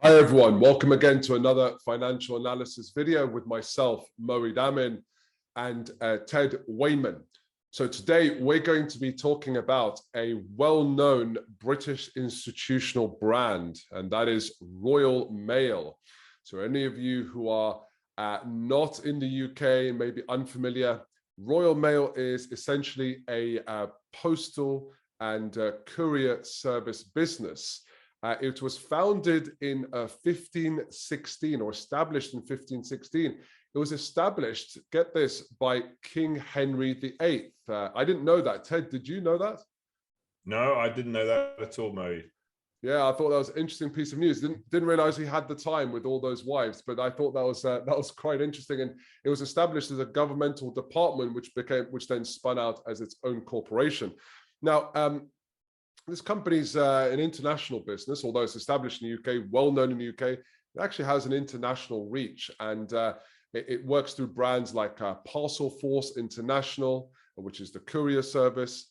Hi everyone, welcome again to another financial analysis video with myself, Moeed Amin, and Ted Wayman. So today we're going to be talking about a well-known British institutional brand, and that is Royal Mail. So any of you who are not in the UK, maybe unfamiliar, Royal Mail is essentially a postal and courier service business. It was founded in 1516 or established in 1516. It was established, get this, by King Henry VIII. I didn't know that. Ted, did you know that? No, I didn't know that at all, Moeed. Yeah, I thought that was an interesting piece of news. Didn't realize he had the time with all those wives, but I thought that was quite interesting. And it was established as a governmental department, which then spun out as its own corporation. Now, this company's an international business, although it's established in the UK, well known in the UK. It actually has an international reach, and it works through brands like Parcel Force International, which is the courier service.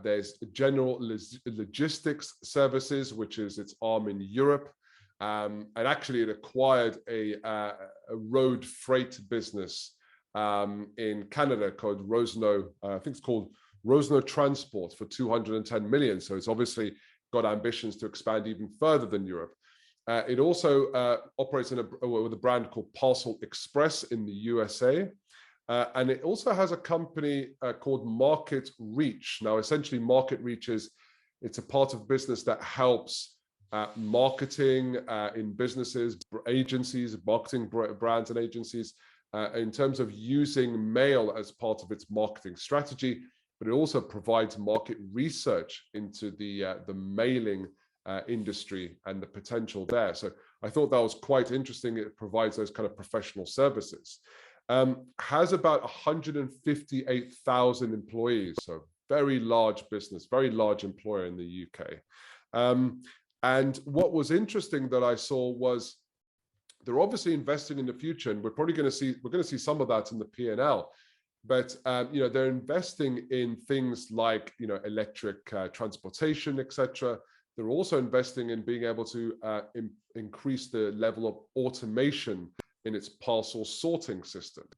There's General Logistics Services, which is its arm in Europe. And actually it acquired a road freight business in Canada called Rosno, I think it's called Rosno Transport, for 210 million. So it's obviously got ambitions to expand even further than Europe. It also operates with a brand called Parcel Express in the USA. And it also has a company called Market Reach. Now, essentially, Market Reach it's a part of business that helps marketing in businesses, agencies, marketing brands and agencies in terms of using mail as part of its marketing strategy. But it also provides market research into the mailing industry and the potential there. So I thought that was quite interesting. It provides those kind of professional services. Has about 158,000 employees, so very large business, very large employer in the UK. And what was interesting that I saw was they're obviously investing in the future, and we're going to see some of that in the P&L. But they're investing in things like electric transportation, etc. They're also investing in being able to increase the level of automation in its parcel sorting system.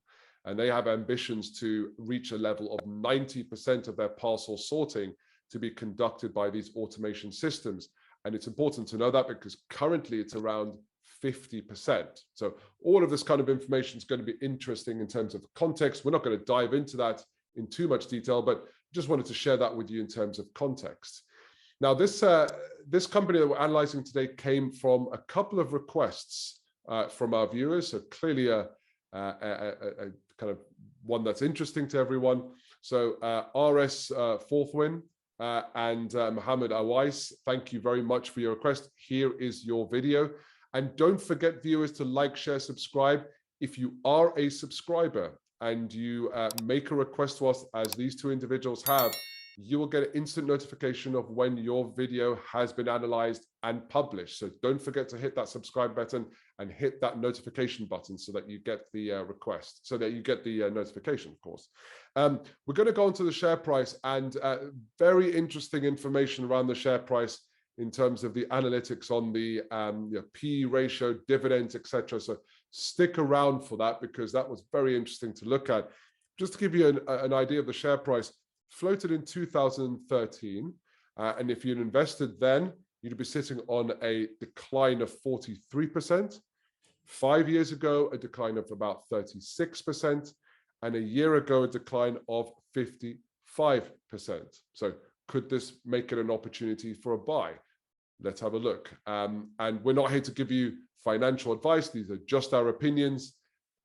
And they have ambitions to reach a level of 90% of their parcel sorting to be conducted by these automation systems. And it's important to know that because currently it's around 50%. So all of this kind of information is going to be interesting in terms of context. We're not going to dive into that in too much detail, but just wanted to share that with you in terms of context. Now, this company that we're analyzing today came from a couple of requests from our viewers. So clearly a kind of one that's interesting to everyone. So RS Forthwin and Mohammed Awais, thank you very much for your request. Here is your video. And don't forget, viewers, to like, share, subscribe. If you are a subscriber and you make a request to us, as these two individuals have, you will get an instant notification of when your video has been analyzed and published. So don't forget to hit that subscribe button and hit that notification button so that you get the request, so that you get the notification, of course. We're going to go on to the share price, and very interesting information around the share price in terms of the analytics on the P ratio, dividends, etc. So stick around for that because that was very interesting to look at. Just to give you an idea of the share price, floated in 2013. And if you'd invested then, you'd be sitting on a decline of 43%. 5 years ago, a decline of about 36%. And a year ago, a decline of 55%. So could this make it an opportunity for a buy? Let's have a look. And we're not here to give you financial advice. These are just our opinions.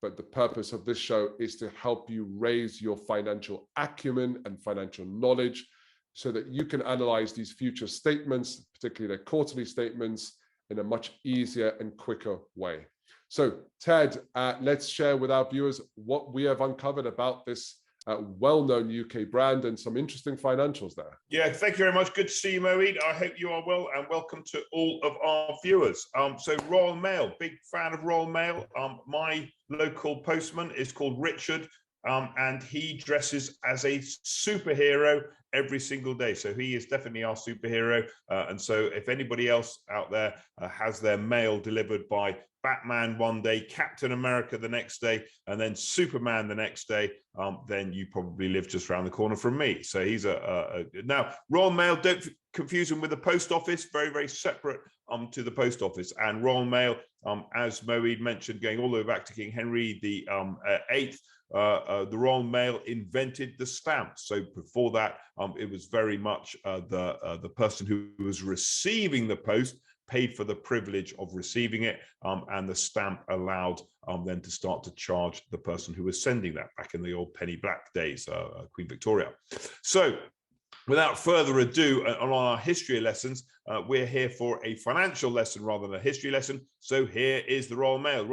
But the purpose of this show is to help you raise your financial acumen and financial knowledge so that you can analyze these future statements, particularly their quarterly statements, in a much easier and quicker way. So, Ted, let's share with our viewers what we have uncovered about this well-known UK brand and some interesting financials there. Yeah, thank you very much. Good to see you, Moeed. I hope you are well, and welcome to all of our viewers. So Royal Mail, big fan of Royal Mail. My local postman is called Richard, and he dresses as a superhero every single day. So he is definitely our superhero. And so if anybody else out there has their mail delivered by Batman one day, Captain America the next day, and then Superman the next day, then you probably live just around the corner from me. So he's now Royal Mail, don't confuse him with the post office, very, very separate to the post office. And Royal Mail, as Moeed mentioned, going all the way back to King Henry the VIII, the Royal Mail invented the stamp. So before that, it was very much the person who was receiving the post paid for the privilege of receiving it, and the stamp allowed then to start to charge the person who was sending that, back in the old penny black days, Queen Victoria. So without further ado, on our history lessons, we're here for a financial lesson rather than a history lesson. So here is the Royal Mail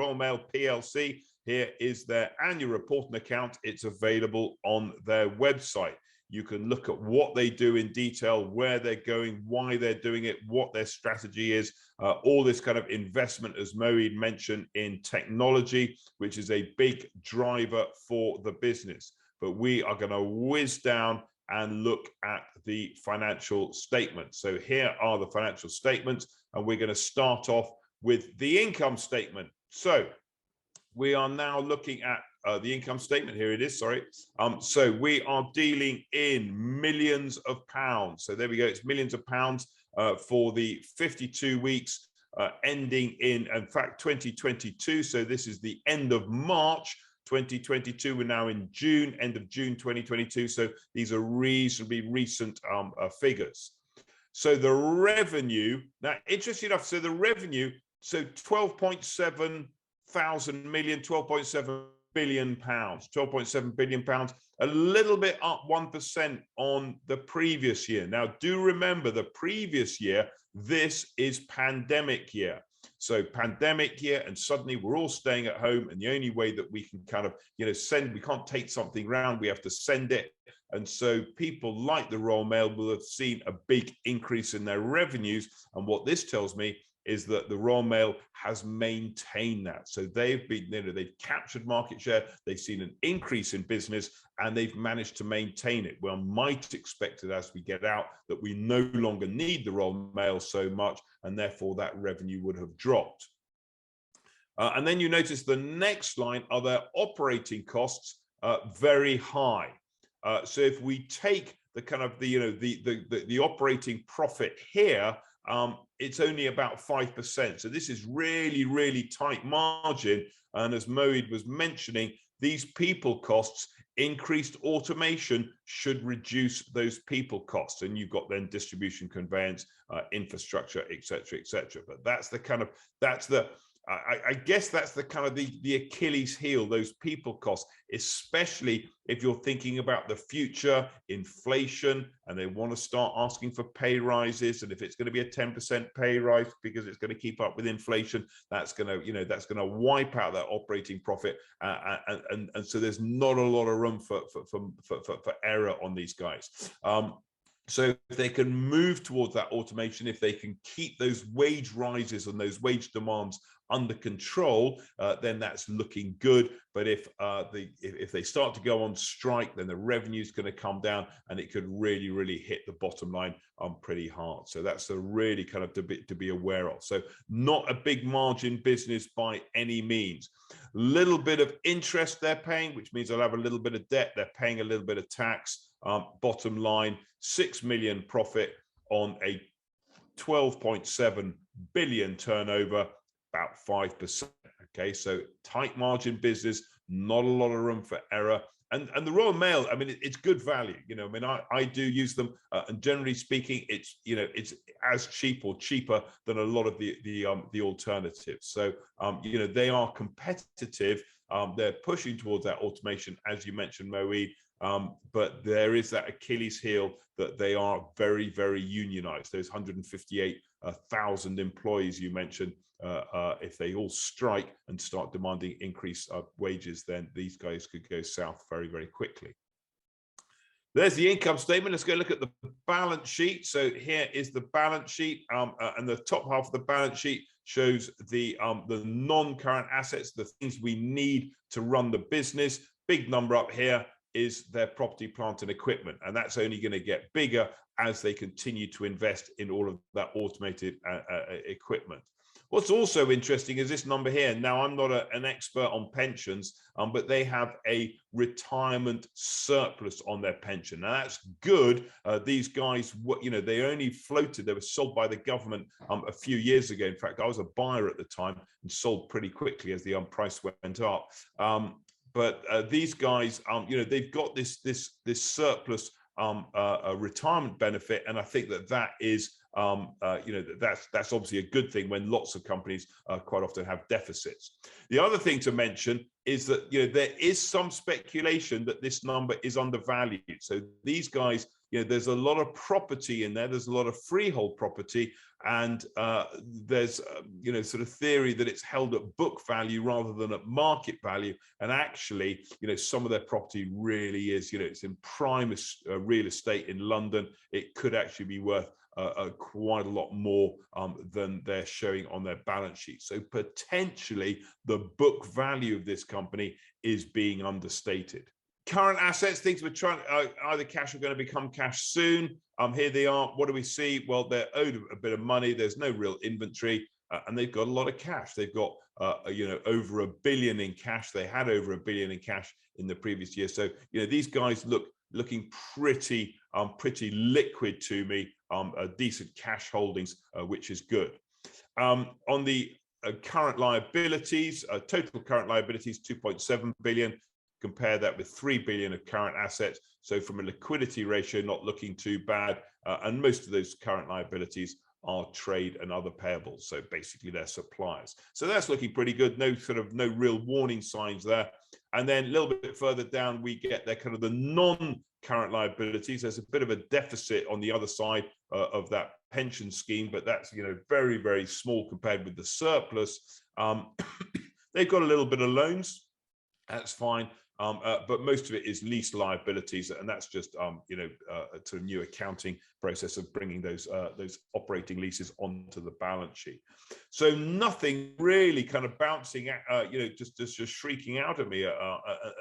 PLC. Here is their annual report and account. It's available on their website. You can look at what they do in detail, where they're going, why they're doing it, what their strategy is, all this kind of investment, as Moeed mentioned, in technology, which is a big driver for the business. But we are going to whiz down and look at the financial statements. So here are the financial statements, and we're going to start off with the income statement. So we are now looking at the income statement. Here it is, sorry. So we are dealing in millions of pounds. So there we go, it's millions of pounds for the 52 weeks ending in fact, 2022. So this is the end of March 2022. We're now in June, end of June 2022. So these are reasonably recent figures. So the revenue, now interesting enough, so the revenue, so 12.7 billion pounds, 12.7 billion pounds, a little bit up 1% on the previous year. Now, do remember the previous year, this is pandemic year. So pandemic year, and suddenly we're all staying at home, and the only way that we can kind of, we can't take something around, we have to send it. And so people like the Royal Mail will have seen a big increase in their revenues. And what this tells me is that the Royal Mail has maintained that. So they've been, they've captured market share, they've seen an increase in business, and they've managed to maintain it. One might expect it as we get out that we no longer need the Royal Mail so much, and therefore that revenue would have dropped. And then you notice the next line are their operating costs, very high. So if we take the kind of the operating profit here, it's only about 5%. So this is really, really tight margin. And as Moeed was mentioning, these people costs, increased automation should reduce those people costs. And you've got then distribution, conveyance, infrastructure, et cetera, et cetera. But that's the kind of, I guess that's the kind of the Achilles heel, those people costs, especially if you're thinking about the future, inflation, and they want to start asking for pay rises. And if it's going to be a 10% pay rise because it's going to keep up with inflation, that's going to, that's going to wipe out that operating profit. And so there's not a lot of room for error on these guys. So if they can move towards that automation, if they can keep those wage rises and those wage demands under control, then that's looking good. But if they start to go on strike, then the revenue is going to come down, and it could really, really hit the bottom line pretty hard. So that's a really kind of to be aware of. So not a big margin business by any means. Little bit of interest they're paying, which means they'll have a little bit of debt. They're paying a little bit of tax. Bottom line, 6 million profit on a 12.7 billion turnover, about 5%. Okay, so tight margin business, not a lot of room for error. And the Royal Mail, I mean, it's good value. I mean, I do use them, and generally speaking, it's it's as cheap or cheaper than a lot of the alternatives. So they are competitive. They're pushing towards that automation, as you mentioned, Moeed. But there is that Achilles heel that they are very, very unionized. Those 158,000 employees you mentioned, if they all strike and start demanding increased wages, then these guys could go south very, very quickly. There's the income statement. Let's go look at the balance sheet. So here is the balance sheet, and the top half of the balance sheet shows the non-current assets, the things we need to run the business. Big number up here is their property, plant and equipment. And that's only going to get bigger as they continue to invest in all of that automated equipment. What's also interesting is this number here. Now, I'm not an expert on pensions, but they have a retirement surplus on their pension. Now, that's good. These guys, they only floated. They were sold by the government a few years ago. In fact, I was a buyer at the time and sold pretty quickly as the price went up. But these guys, they've got this surplus retirement benefit, and I think that is that's obviously a good thing when lots of companies quite often have deficits. The other thing to mention is that there is some speculation that this number is undervalued. So these guys, there's a lot of property in there. There's a lot of freehold property, and there's sort of theory that it's held at book value rather than at market value. And actually, some of their property really is, it's in prime real estate in London. It could actually be worth quite a lot more than they're showing on their balance sheet. So potentially the book value of this company is being understated. Current assets, things we're trying, either cash are going to become cash soon. Here they are. What do we see? Well, they're owed a bit of money. There's no real inventory, and they've got a lot of cash. They've got over $1 billion in cash. They had over $1 billion in cash in the previous year. So these guys looking pretty liquid to me. Decent cash holdings, which is good. On the current liabilities, total current liabilities 2.7 billion. Compare that with 3 billion of current assets. So from a liquidity ratio, not looking too bad. And most of those current liabilities are trade and other payables. So basically they're suppliers. So that's looking pretty good. No real warning signs there. And then a little bit further down, we get their kind of the non-current liabilities. There's a bit of a deficit on the other side of that pension scheme, but that's, very, very small compared with the surplus. They've got a little bit of loans. That's fine. But most of it is lease liabilities, and that's just to a new accounting process of bringing those operating leases onto the balance sheet. So nothing really kind of bouncing, just shrieking out at me,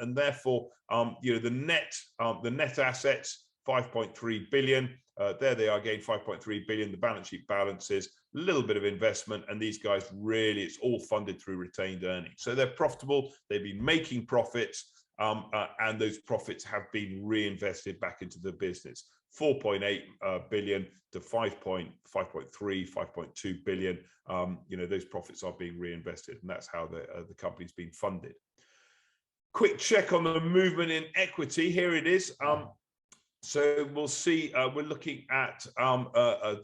and therefore, the net assets 5.3 billion. There they are again, 5.3 billion. The balance sheet balances, a little bit of investment, and these guys really, it's all funded through retained earnings. So they're profitable. They've been making profits. And those profits have been reinvested back into the business. 4.8 billion to 5.3, 5.2 billion. Those profits are being reinvested, and that's how the company's been funded. Quick check on the movement in equity. Here it is. So we'll see. We're looking at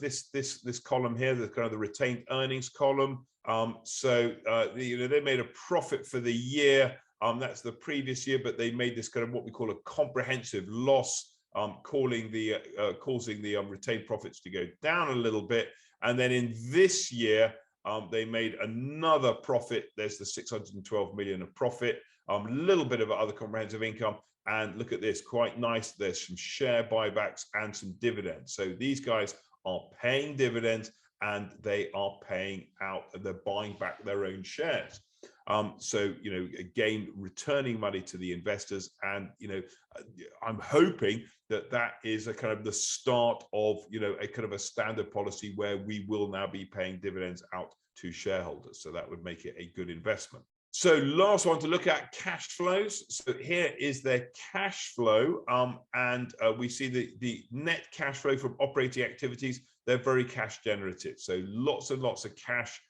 this column here, the kind of the retained earnings column. They made a profit for the year. That's the previous year, but they made this kind of what we call a comprehensive loss, causing the retained profits to go down a little bit. And then in this year, they made another profit. There's the 612 million of profit, a little bit of other comprehensive income. And look at this, quite nice. There's some share buybacks and some dividends. So these guys are paying dividends, and they are paying out, they're buying back their own shares. Again, returning money to the investors, and I'm hoping that is a kind of the start of a kind of a standard policy where we will now be paying dividends out to shareholders. So that would make it a good investment. So last one to look at, cash flows. So here is their cash flow, and we see the net cash flow from operating activities. They're very cash generative. So lots and lots of cash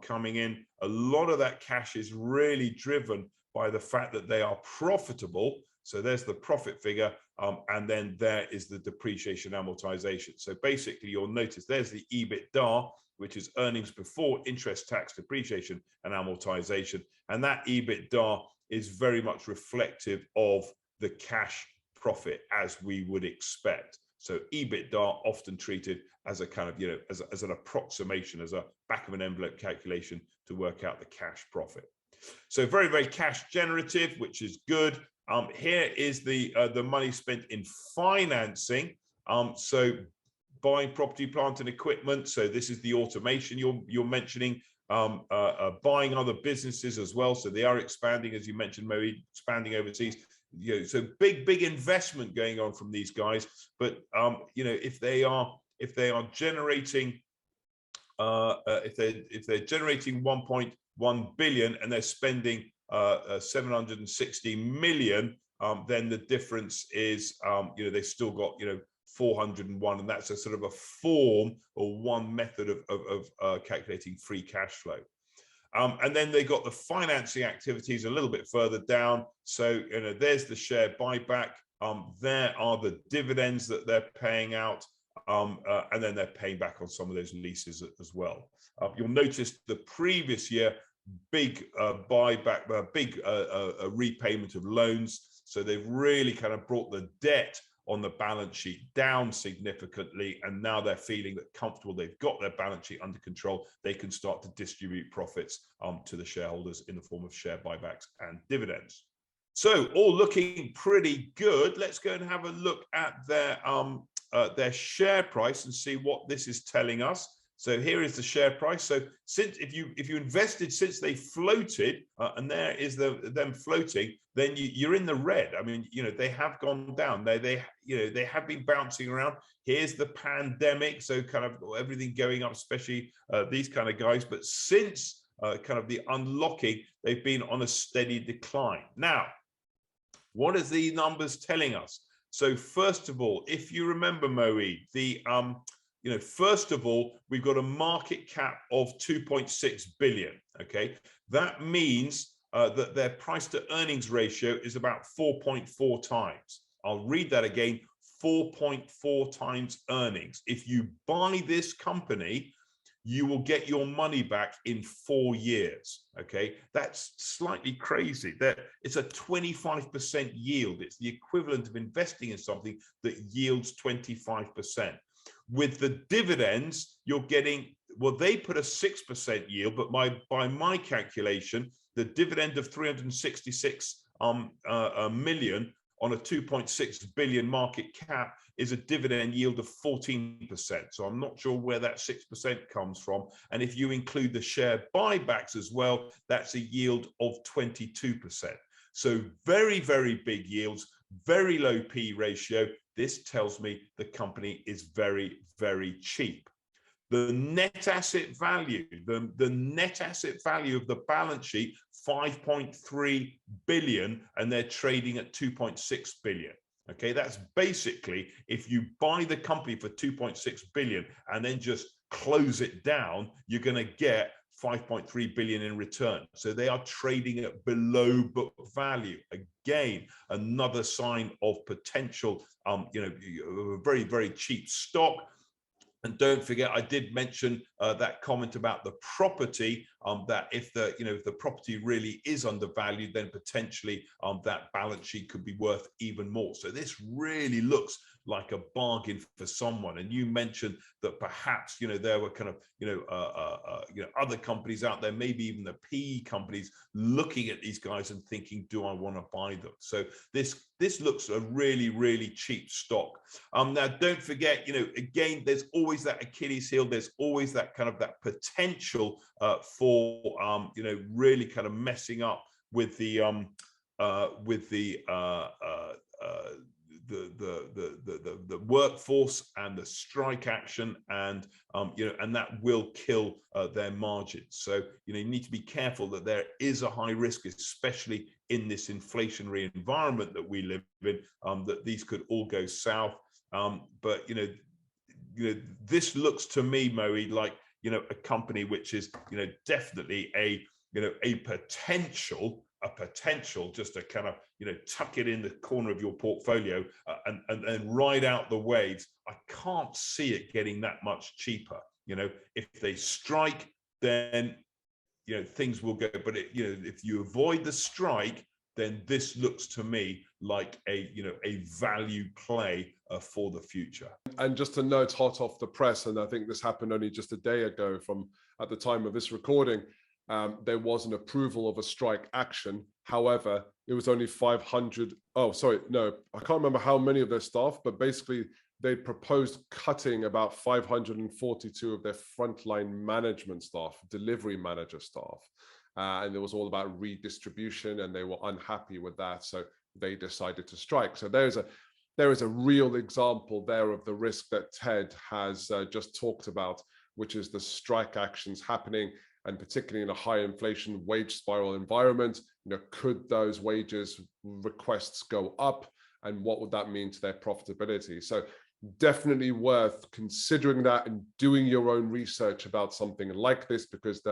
coming in. A lot of that cash is really driven by the fact that they are profitable. So there's the profit figure, and then there is the depreciation amortization. So basically, you'll notice there's the EBITDA, which is earnings before interest, tax, depreciation, and amortization. And that EBITDA is very much reflective of the cash profit, as we would expect. So EBITDA often treated as a kind of, as an approximation, as a back of an envelope calculation to work out the cash profit. So very, very cash generative, which is good. Here is the money spent in financing. So buying property, plant and equipment. So this is the automation you're mentioning. Buying other businesses as well. So they are expanding, as you mentioned, maybe expanding overseas. So big investment going on from these guys. But if they are generating if they're generating 1.1 billion and they're spending 760 million, then the difference is they've still got 401, and that's a sort of a form or one method of calculating free cash flow. And then they got the financing activities a little bit further down. So there's the share buyback. There are the dividends that they're paying out, and then they're paying back on some of those leases as well. You'll notice the previous year, big buyback, big repayment of loans. So they've really kind of brought the debt on the balance sheet down significantly, and now they're feeling that comfortable, they've got their balance sheet under control, they can start to distribute profits to the shareholders in the form of share buybacks and dividends. So all looking pretty good. Let's go and have a look at their share price and see what this is telling us. So here is the share price. So since if you invested since they floated, and there is them floating, then you're in the red. I mean, they have gone down. They have been bouncing around. Here's the pandemic, so kind of everything going up, especially these kind of guys. But since kind of the unlocking, they've been on a steady decline. Now, what are the numbers telling us? So first of all, if you remember, Moe, first of all, we've got a market cap of 2.6 billion. Okay, that means that their price to earnings ratio is about 4.4 times. I'll read that again: 4.4 times earnings. If you buy this company, you will get your money back in 4 years. Okay, that's slightly crazy. That it's a 25% yield. It's the equivalent of investing in something that yields 25%. With the dividends, you're getting, well, they put a 6% yield, but by my calculation, the dividend of 366 million on a 2.6 billion market cap is a dividend yield of 14%. So I'm not sure where that 6% comes from. And if you include the share buybacks as well, that's a yield of 22%. So very, very big yields, very low P ratio. This tells me the company is very, very cheap. The net asset value, the net asset value of the balance sheet, 5.3 billion, and they're trading at 2.6 billion. Okay, that's basically, if you buy the company for 2.6 billion and then just close it down, you're going to get 5.3 billion in return. So they are trading at below book value. Again, another sign of potential, a very, very cheap stock. And don't forget, I did mention that comment about the property, that if the property really is undervalued, then potentially that balance sheet could be worth even more. So this really looks like a bargain for someone. And you mentioned that perhaps there were kind of other companies out there, maybe even the PE companies, looking at these guys and thinking, do I want to buy them? So this looks a really, really cheap stock. Now don't forget, again, there's always that Achilles heel. There's always that kind of that potential for really kind of messing up with the workforce and the strike action, and and that will kill their margins. So you need to be careful that there is a high risk, especially in this inflationary environment that we live in, that these could all go south. But this looks to me, Moe, like a company which is definitely a potential, just to kind of tuck it in the corner of your portfolio and ride out the waves. I can't see it getting that much cheaper. If they strike, then things will go. But if you avoid the strike, then this looks to me like a value play for the future. And just a note hot off the press, and I think this happened only just a day ago from at the time of this recording, there was an approval of a strike action. However, it was only 500. Oh, sorry, no, I can't remember how many of their staff, but basically they proposed cutting about 542 of their frontline management staff, delivery manager staff. And it was all about redistribution, and they were unhappy with that. So they decided to strike. So there is a real example there of the risk that Ted has just talked about, which is the strike actions happening, and particularly in a high inflation wage spiral environment, could those wages requests go up, and what would that mean to their profitability? So definitely worth considering that and doing your own research about something like this, because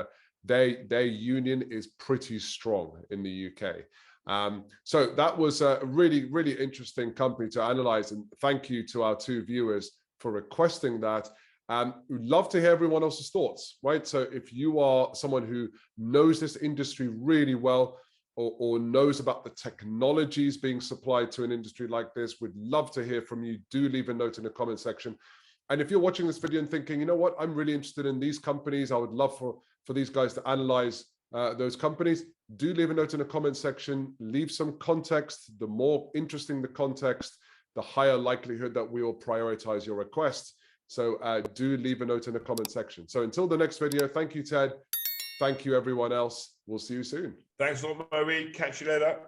their union is pretty strong in the UK. So that was a really, really interesting company to analyze, and thank you to our 2 viewers for requesting that. We'd love to hear everyone else's thoughts, right? So if you are someone who knows this industry really well, or knows about the technologies being supplied to an industry like this, we'd love to hear from you. Do leave a note in the comment section. And if you're watching this video and thinking, you know what, I'm really interested in these companies, I would love for these guys to analyze those companies, do leave a note in the comment section, leave some context. The more interesting the context, the higher likelihood that we will prioritize your request. So do leave a note in the comment section. So until the next video, thank you, Ted. Thank you, everyone else. We'll see you soon. Thanks a lot, Moe. Catch you later.